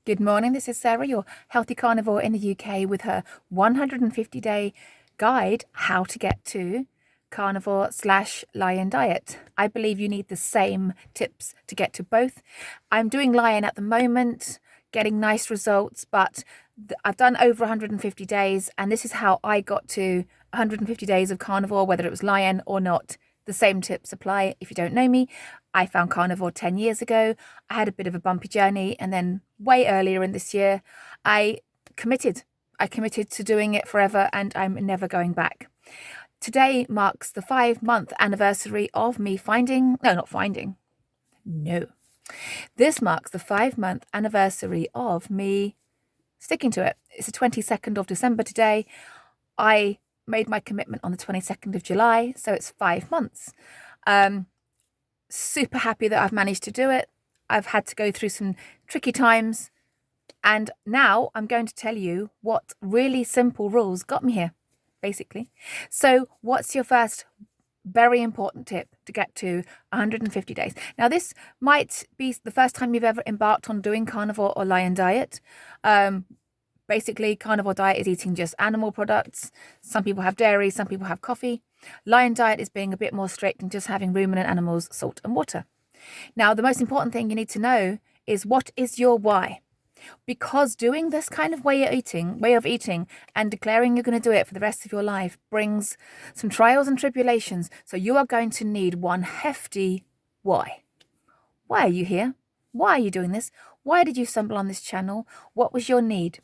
Good morning, this is Sarah, your healthy carnivore in the UK with her 150-day guide, how to get to carnivore/lion diet. I believe you need the same tips to get to both. I'm doing lion at the moment, getting nice results, but I've done over 150 days, and this is how I got to 150 days of carnivore, whether it was lion or not. The same tips apply. If you don't know me, I found carnivore 10 years ago. I had a bit of a bumpy journey, and then way earlier in this year, I committed. I committed to doing it forever, and I'm never going back. Today marks the 5-month anniversary of me This marks the 5-month anniversary of me sticking to it. It's the 22nd of December today. I made my commitment on the 22nd of July, so it's 5 months. Super happy that I've managed to do it. I've had to go through some tricky times, and now I'm going to tell you what really simple rules got me here, basically. So what's your first very important tip to get to 150 days? Now, this might be the first time you've ever embarked on doing carnivore or lion diet. Basically, carnivore diet is eating just animal products. Some people have dairy, some people have coffee. Lion diet is being a bit more strict and just having ruminant animals, salt and water. Now, the most important thing you need to know is, what is your why? Because doing this kind of way of eating and declaring you're going to do it for the rest of your life brings some trials and tribulations. So you are going to need one hefty why. Why are you here? Why are you doing this? Why did you stumble on this channel? What was your need?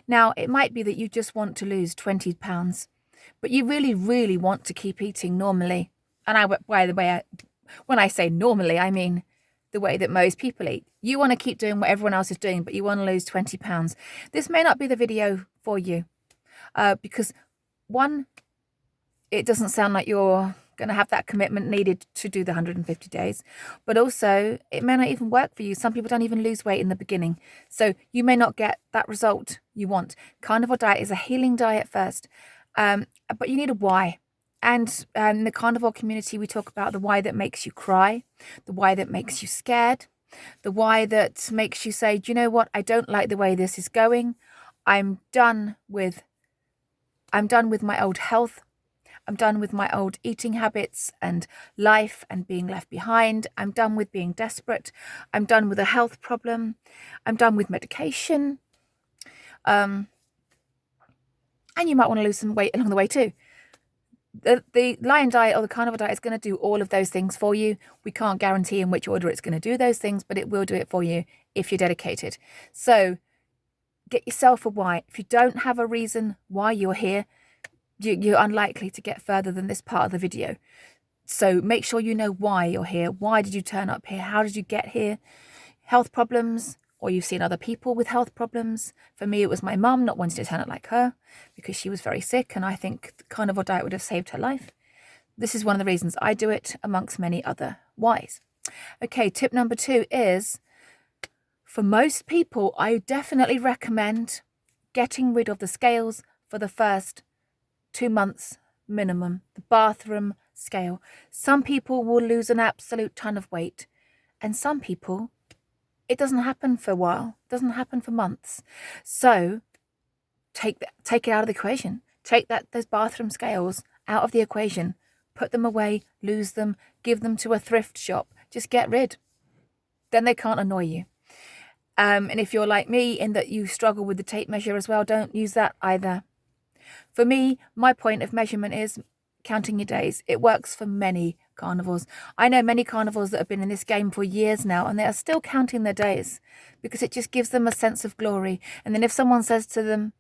Now, it might be that you just want to lose 20 pounds, but you really, really want to keep eating normally. And when I say normally, I mean the way that most people eat. You want to keep doing what everyone else is doing, but you want to lose 20 pounds. This may not be the video for you because, one, it doesn't sound like you're going to have that commitment needed to do the 150 days, but also it may not even work for you. Some people don't even lose weight in the beginning, so you may not get that result you want. Carnivore diet is a healing diet first, but you need a why. And in the carnivore community, we talk about the why that makes you cry, the why that makes you scared, the why that makes you say, do you know what, I don't like the way this is going. I'm done with my old health. I'm done with my old eating habits and life and being left behind. I'm done with being desperate. I'm done with a health problem. I'm done with medication. And you might want to lose some weight along the way too. The lion diet or the carnivore diet is going to do all of those things for you. We can't guarantee in which order it's going to do those things, but it will do it for you if you're dedicated. So get yourself a why. If you don't have a reason why you're here, you're unlikely to get further than this part of the video. So make sure you know why you're here. Why did you turn up here? How did you get here? Health problems, or you've seen other people with health problems. For me, it was my mum not wanting to turn up like her because she was very sick, and I think the carnivore diet would have saved her life. This is one of the reasons I do it, amongst many other whys. Okay, tip number 2 is, for most people, I definitely recommend getting rid of the scales for the first 2 months minimum, the bathroom scale. Some people will lose an absolute ton of weight, and some people, it doesn't happen for a while. It doesn't happen for months. So take it out of the equation. Take those bathroom scales out of the equation. Put them away, lose them, give them to a thrift shop. Just get rid. Then they can't annoy you. And if you're like me in that you struggle with the tape measure as well, don't use that either. For me, my point of measurement is counting your days. It works for many carnivores. I know many carnivores that have been in this game for years now, and they are still counting their days because it just gives them a sense of glory. And then if someone says to them,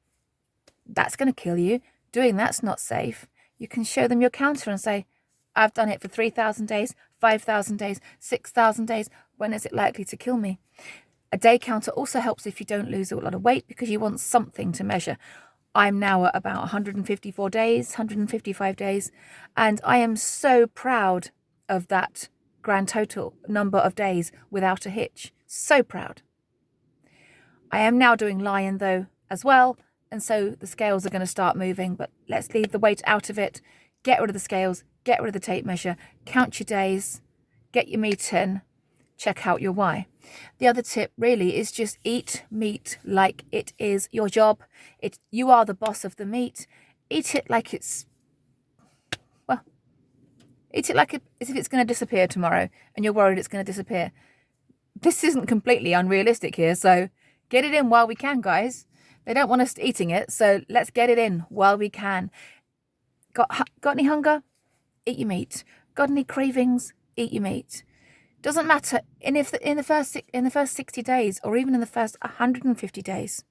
that's going to kill you, doing that's not safe, you can show them your counter and say, I've done it for 3,000 days, 5,000 days, 6,000 days. When is it likely to kill me? A day counter also helps if you don't lose a lot of weight because you want something to measure. I'm now at about 154 days, 155 days, and I am so proud of that grand total number of days without a hitch. So proud. I am now doing lion though as well, and so the scales are going to start moving, but let's leave the weight out of it. Get rid of the scales, get rid of the tape measure, count your days, get your meat in, check out your why. The other tip really is just eat meat like it is your job. You are the boss of the meat. Eat it like it's, well, eat it like as if it's going to disappear tomorrow and you're worried it's going to disappear. This isn't completely unrealistic here, so get it in while we can, guys. They don't want us eating it, so let's get it in while we can. Got any hunger? Eat your meat. Got any cravings? Eat your meat. Doesn't matter in the first 60 days or even in the first 150 days.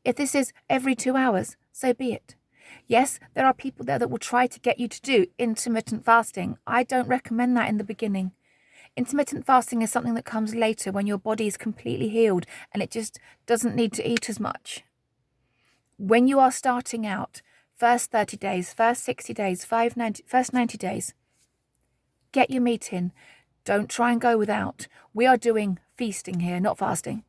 If this is every 2 hours, so be it. Yes, there are people there that will try to get you to do intermittent fasting. I don't recommend that in the beginning. Intermittent fasting is something that comes later when your body is completely healed and it just doesn't need to eat as much. When you are starting out, first 30 days, first 60 days, first 90 days, get your meat in. Don't try and go without. We are doing feasting here, not fasting.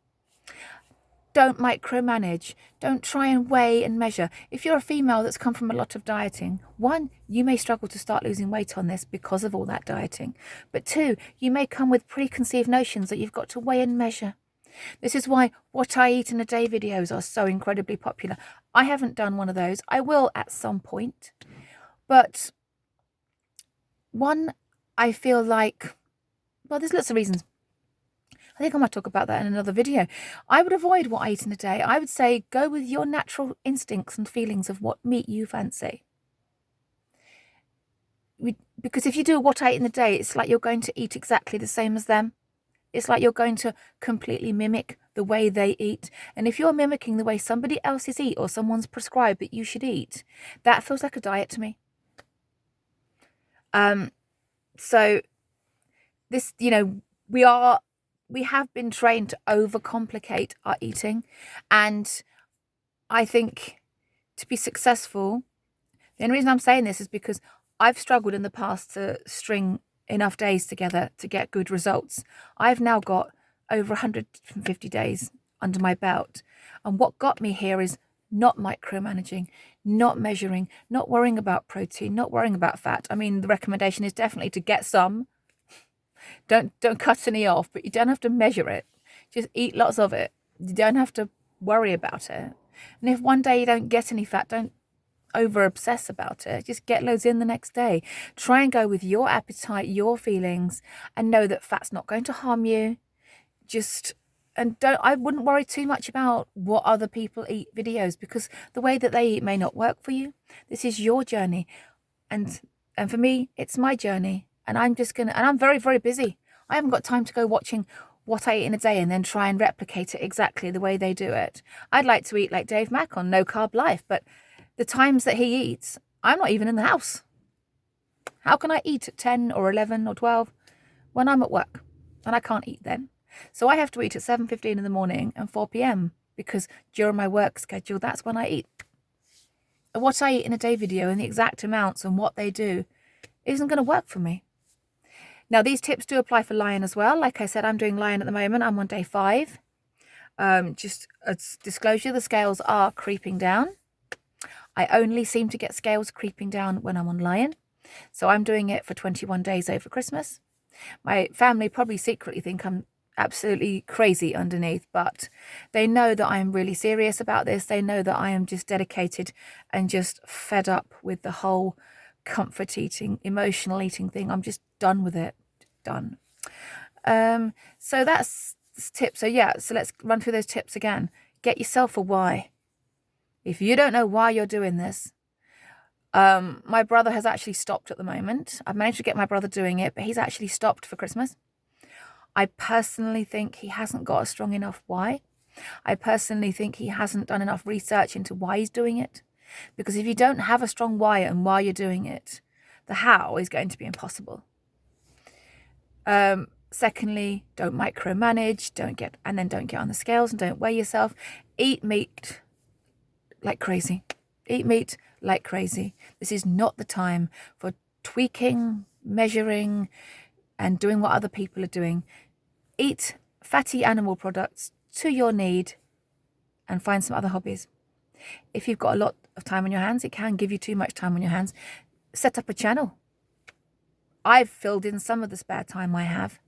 Don't micromanage. Don't try and weigh and measure. If you're a female that's come from a lot of dieting, one, you may struggle to start losing weight on this because of all that dieting. But two, you may come with preconceived notions that you've got to weigh and measure. This is why what I eat in a day videos are so incredibly popular. I haven't done one of those. I will at some point. But one, I feel like, well, there's lots of reasons. I think I might talk about that in another video. I would avoid what I eat in a day. I would say go with your natural instincts and feelings of what meat you fancy. Because if you do what I eat in a day, it's like you're going to eat exactly the same as them. It's like you're going to completely mimic the way they eat. And if you're mimicking the way somebody else's eat or someone's prescribed that you should eat, that feels like a diet to me. So this, we have been trained to overcomplicate our eating. And I think to be successful, the only reason I'm saying this is because I've struggled in the past to string enough days together to get good results. I've now got over 150 days under my belt. And what got me here is not micromanaging, not measuring, not worrying about protein, not worrying about fat. I mean, the recommendation is definitely to get some. Don't cut any off, but you don't have to measure it. Just eat lots of it. You don't have to worry about it. And if one day you don't get any fat, don't over obsess about it. Just get loads in the next day. Try and go with your appetite, your feelings, and know that fat's not going to harm you. I wouldn't worry too much about what other people eat videos, because the way that they eat may not work for you. This is your journey. And for me, it's my journey. And I'm very, very busy. I haven't got time to go watching what I eat in a day and then try and replicate it exactly the way they do it. I'd like to eat like Dave Mack on No Carb Life, but the times that he eats, I'm not even in the house. How can I eat at 10 or 11 or 12 when I'm at work and I can't eat then? So I have to eat at 7:15 in the morning and 4 p.m. because during my work schedule, that's when I eat. And what I eat in a day video and the exact amounts and what they do isn't going to work for me. Now, these tips do apply for Lion as well. Like I said, I'm doing Lion at the moment. I'm on day 5. Just a disclosure, the scales are creeping down. I only seem to get scales creeping down when I'm on Lion. So I'm doing it for 21 days over Christmas. My family probably secretly think I'm absolutely crazy underneath, but they know that I am really serious about this. They know that I am just dedicated and just fed up with the whole comfort eating, emotional eating thing. I'm just done with it. Done. So that's this tip. So let's run through those tips again. Get yourself a why. If you don't know why you're doing this, my brother has actually stopped at the moment. I've managed to get my brother doing it, but he's actually stopped for Christmas. I personally think he hasn't got a strong enough why. I personally think he hasn't done enough research into why he's doing it. Because if you don't have a strong why and why you're doing it, the how is going to be impossible. Secondly, don't micromanage, don't get on the scales and don't weigh yourself. Eat meat like crazy. Eat meat like crazy. This is not the time for tweaking, measuring, and doing what other people are doing. Eat fatty animal products to your need and find some other hobbies. If you've got a lot of time on your hands, it can give you too much time on your hands. Set up a channel. I've filled in some of the spare time I have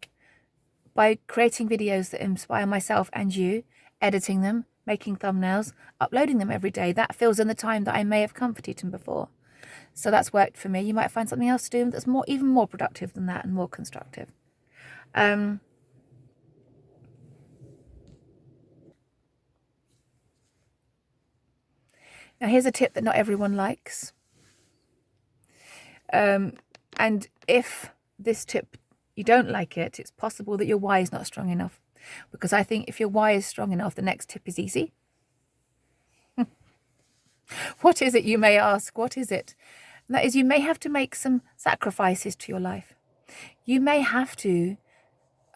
by creating videos that inspire myself and you, editing them, making thumbnails, uploading them every day. That fills in the time that I may have comfort eaten before. So that's worked for me. You might find something else to do that's even more productive than that and more constructive. Now here's a tip that not everyone likes. And if this tip, you don't like it, it's possible that your why is not strong enough. Because I think if your why is strong enough, the next tip is easy. What is it, you may ask? What is it? And that is, you may have to make some sacrifices to your life. You may have to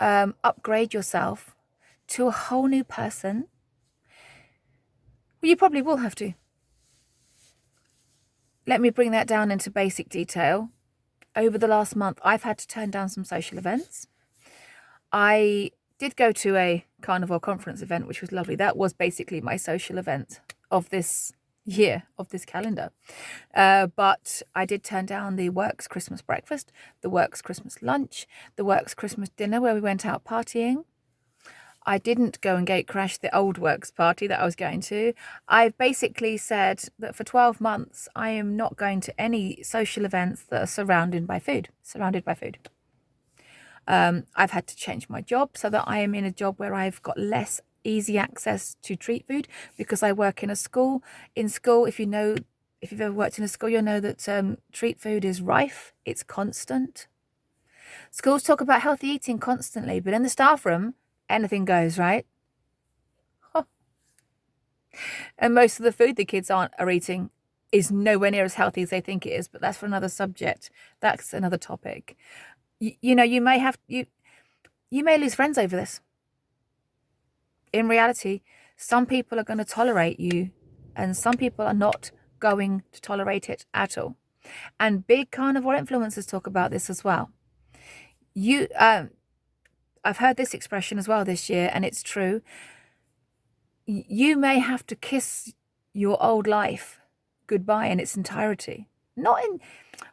upgrade yourself to a whole new person. Well, you probably will have to. Let me bring that down into basic detail. Over the last month, I've had to turn down some social events. I did go to a Carnivore conference event, which was lovely. That was basically my social event of this year, of this calendar. But I did turn down the Works Christmas breakfast, the Works Christmas lunch, the Works Christmas dinner where we went out partying. I didn't go and gate crash the old Works party that I was going to. I've basically said that for 12 months, I am not going to any social events that are surrounded by food. I've had to change my job so that I am in a job where I've got less easy access to treat food because I work in a school. In school, if you've ever worked in a school, you'll know that treat food is rife. It's constant. Schools talk about healthy eating constantly, but in the staff room, anything goes, right? And most of the food the kids are eating is nowhere near as healthy as they think it is, but that's for another subject. That's another topic. You know, you may lose friends over this. In reality, some people are going to tolerate you and some people are not going to tolerate it at all. And big carnivore influencers talk about this as well. I've heard this expression as well this year, and it's true. You may have to kiss your old life goodbye in its entirety. When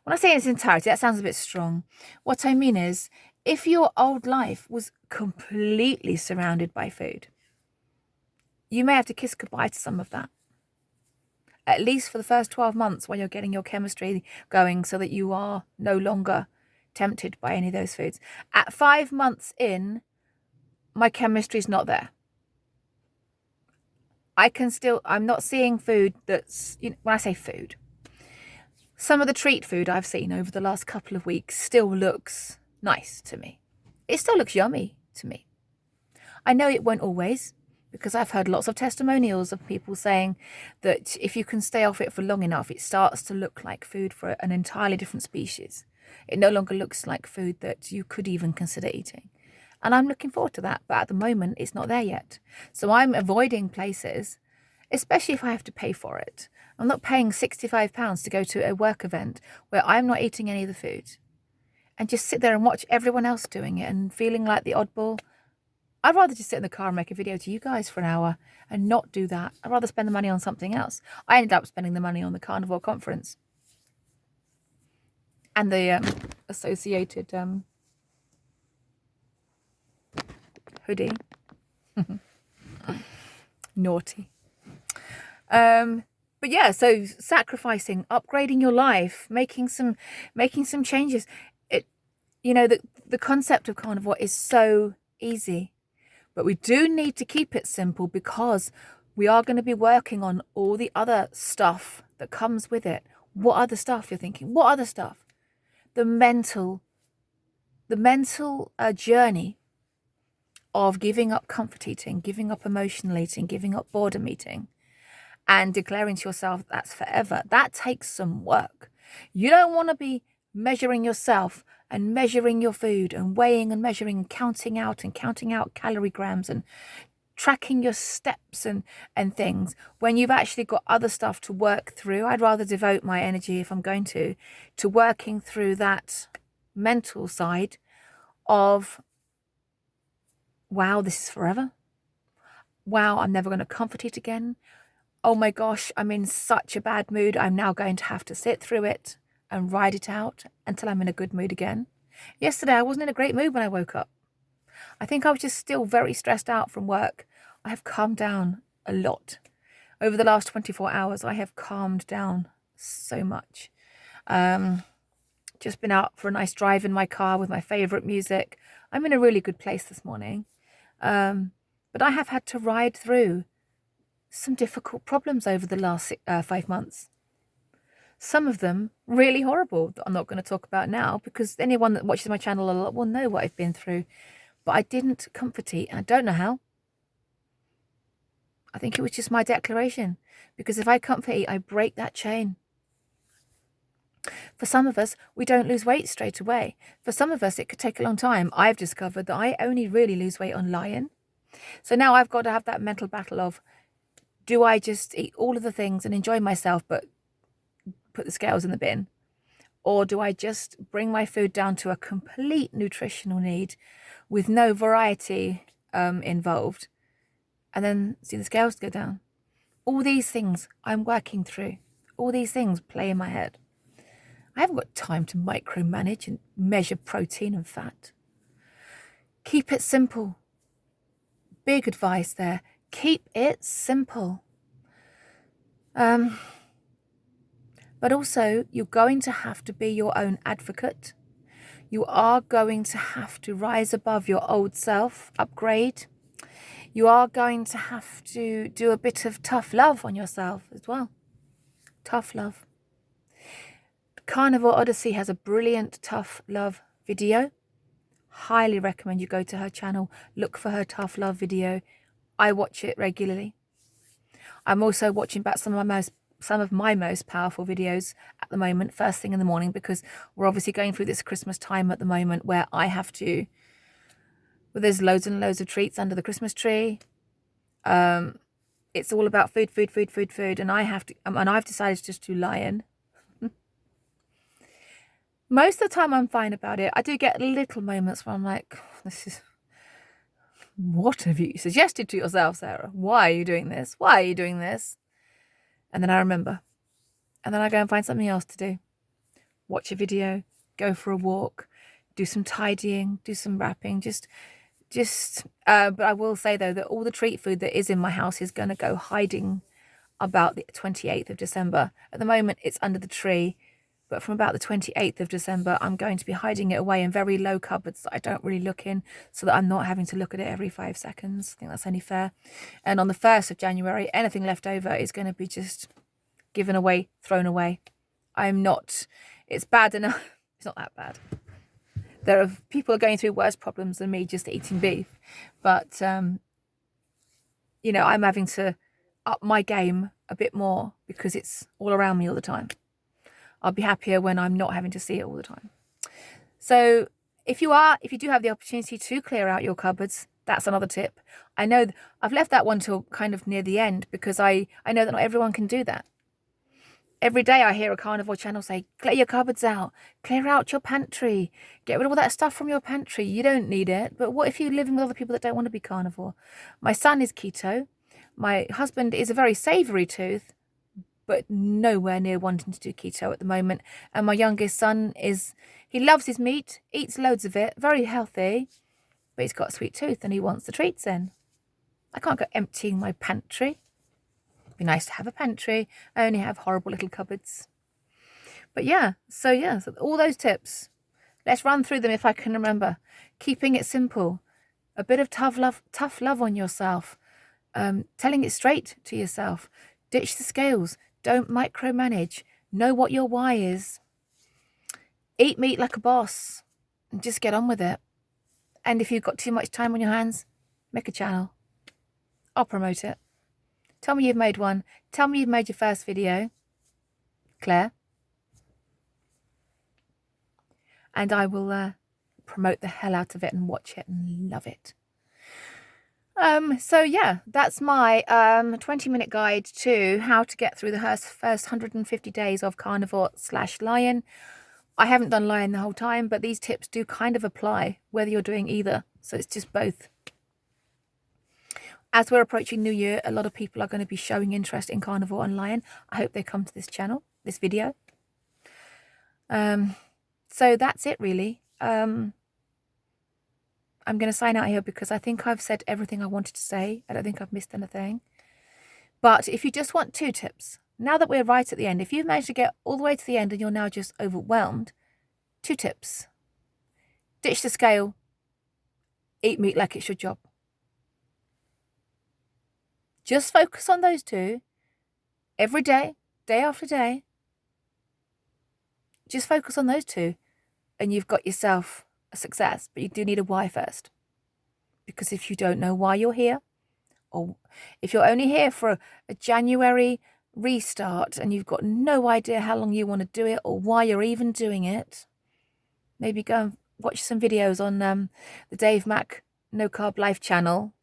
I say in its entirety, that sounds a bit strong. What I mean is, if your old life was completely surrounded by food, you may have to kiss goodbye to some of that. At least for the first 12 months while you're getting your chemistry going so that you are no longer tempted by any of those foods. At 5 months in, my chemistry is not there. I'm not seeing food that's, when I say food, some of the treat food I've seen over the last couple of weeks still looks nice to me. It still looks yummy to me. I know it won't always, because I've heard lots of testimonials of people saying that if you can stay off it for long enough, it starts to look like food for an entirely different species. It no longer looks like food that you could even consider eating. And I'm looking forward to that, but at the moment it's not there yet. So I'm avoiding places, especially if I have to pay for it. I'm not paying £65 to go to a work event where I'm not eating any of the food and just sit there and watch everyone else doing it and feeling like the oddball. I'd rather just sit in the car and make a video to you guys for an hour and not do that. I'd rather spend the money on something else. I ended up spending the money on the Carnivore conference and the associated hoodie. Naughty. But yeah, so sacrificing, upgrading your life, making some changes. The concept of carnivore is so easy, but we do need to keep it simple because we are going to be working on all the other stuff that comes with it. What other stuff, you're thinking? What other stuff? The mental journey of giving up comfort eating, giving up emotional eating, giving up boredom eating, and declaring to yourself that's forever. That takes some work. You don't want to be measuring yourself and measuring your food and weighing and measuring and counting out calorie grams and tracking your steps and things when you've actually got other stuff to work through. I'd rather devote my energy, if I'm going to working through that mental side of, wow, this is forever. Wow, I'm never going to comfort eat again. Oh my gosh, I'm in such a bad mood. I'm now going to have to sit through it and ride it out until I'm in a good mood again. Yesterday, I wasn't in a great mood when I woke up. I think I was just still very stressed out from work. I have calmed down a lot. Over the last 24 hours, I have calmed down so much. Just been out for a nice drive in my car with my favourite music. I'm in a really good place this morning. But I have had to ride through some difficult problems over the last 5 months. Some of them really horrible that I'm not going to talk about now, because anyone that watches my channel a lot will know what I've been through. But I didn't comfort eat, and I don't know how. I think it was just my declaration, because if I comfort eat, I break that chain. For some of us, we don't lose weight straight away. For some of us, it could take a long time. I've discovered that I only really lose weight on Lion. So now I've got to have that mental battle of, do I just eat all of the things and enjoy myself but put the scales in the bin? Or do I just bring my food down to a complete nutritional need with no variety involved, and then see the scales go down? All these things I'm working through. All these things play in my head. I haven't got time to micromanage and measure protein and fat. Keep it simple. Big advice there. Keep it simple. But also, you're going to have to be your own advocate. You are going to have to rise above your old self, upgrade. You are going to have to do a bit of tough love on yourself as well. Tough love. Carnivore Odyssey has a brilliant tough love video. Highly recommend you go to her channel, look for her tough love video. I watch it regularly. I'm also watching back some of my most powerful videos at the moment, first thing in the morning, because we're obviously going through this Christmas time at the moment where I have to, well, there's loads and loads of treats under the Christmas tree. It's all about food, and I have to, and I've decided just to Lion. Most of the time I'm fine about it. I do get little moments where I'm like, what have you suggested to yourself, Sarah? Why are you doing this? Why are you doing this? And then I remember. And then I go and find something else to do. Watch a video, go for a walk, do some tidying, do some wrapping, but I will say though that all the treat food that is in my house is going to go hiding about the 28th of December. At the moment it's under the tree. But from about the 28th of December, I'm going to be hiding it away in very low cupboards that I don't really look in, so that I'm not having to look at it every 5 seconds. I think that's only fair. And on the 1st of January, anything left over is going to be just given away, thrown away. It's bad enough. It's not that bad. People are going through worse problems than me just eating beef. But, I'm having to up my game a bit more because it's all around me all the time. I'll be happier when I'm not having to see it all the time. So if you do have the opportunity to clear out your cupboards, that's another tip. I know I've left that one till kind of near the end because I know that not everyone can do that. Every day I hear a carnivore channel say, clear your cupboards out, clear out your pantry, get rid of all that stuff from your pantry. You don't need it. But what if you're living with other people that don't want to be carnivore? My son is keto. My husband is a very savoury tooth, but nowhere near wanting to do keto at the moment. And my youngest son he loves his meat, eats loads of it, very healthy, but he's got a sweet tooth and he wants the treats in. I can't go emptying my pantry. It'd be nice to have a pantry. I only have horrible little cupboards. But so all those tips, let's run through them if I can remember. Keeping it simple, a bit of tough love on yourself, telling it straight to yourself, ditch the scales. Don't micromanage. Know what your why is. Eat meat like a boss and just get on with it. And if you've got too much time on your hands, make a channel. I'll promote it. Tell me you've made one. Tell me you've made your first video, Claire. And I will promote the hell out of it and watch it and love it. That's my 20-minute guide to how to get through the first 150 days of Carnivore/Lion. I haven't done Lion the whole time, but these tips do kind of apply whether you're doing either. So it's just both. As we're approaching New Year, a lot of people are going to be showing interest in Carnivore and Lion. I hope they come to this channel, this video. So that's it really. I'm going to sign out here because I think I've said everything I wanted to say. I don't think I've missed anything. But if you just want 2 tips, now that we're right at the end, if you've managed to get all the way to the end and you're now just overwhelmed, 2 tips. Ditch the scale. Eat meat like it's your job. Just focus on those 2 every day, day after day. Just focus on those 2 and you've got yourself a success. But you do need a why first. Because if you don't know why you're here, or if you're only here for a January restart and you've got no idea how long you want to do it or why you're even doing it, maybe go and watch some videos on the Dave Mack No Carb Life channel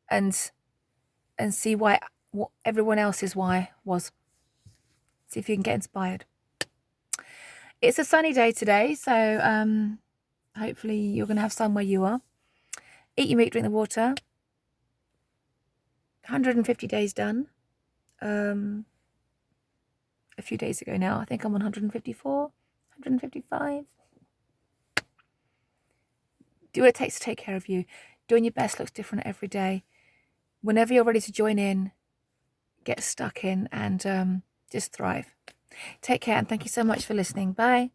and see what everyone else's why was. See if you can get inspired. It's a sunny day today, so hopefully you're going to have sun where you are. Eat your meat, drink the water. 150 days done. A few days ago now. I think I'm on 154, 155. Do what it takes to take care of you. Doing your best looks different every day. Whenever you're ready to join in, get stuck in and just thrive. Take care and thank you so much for listening. Bye.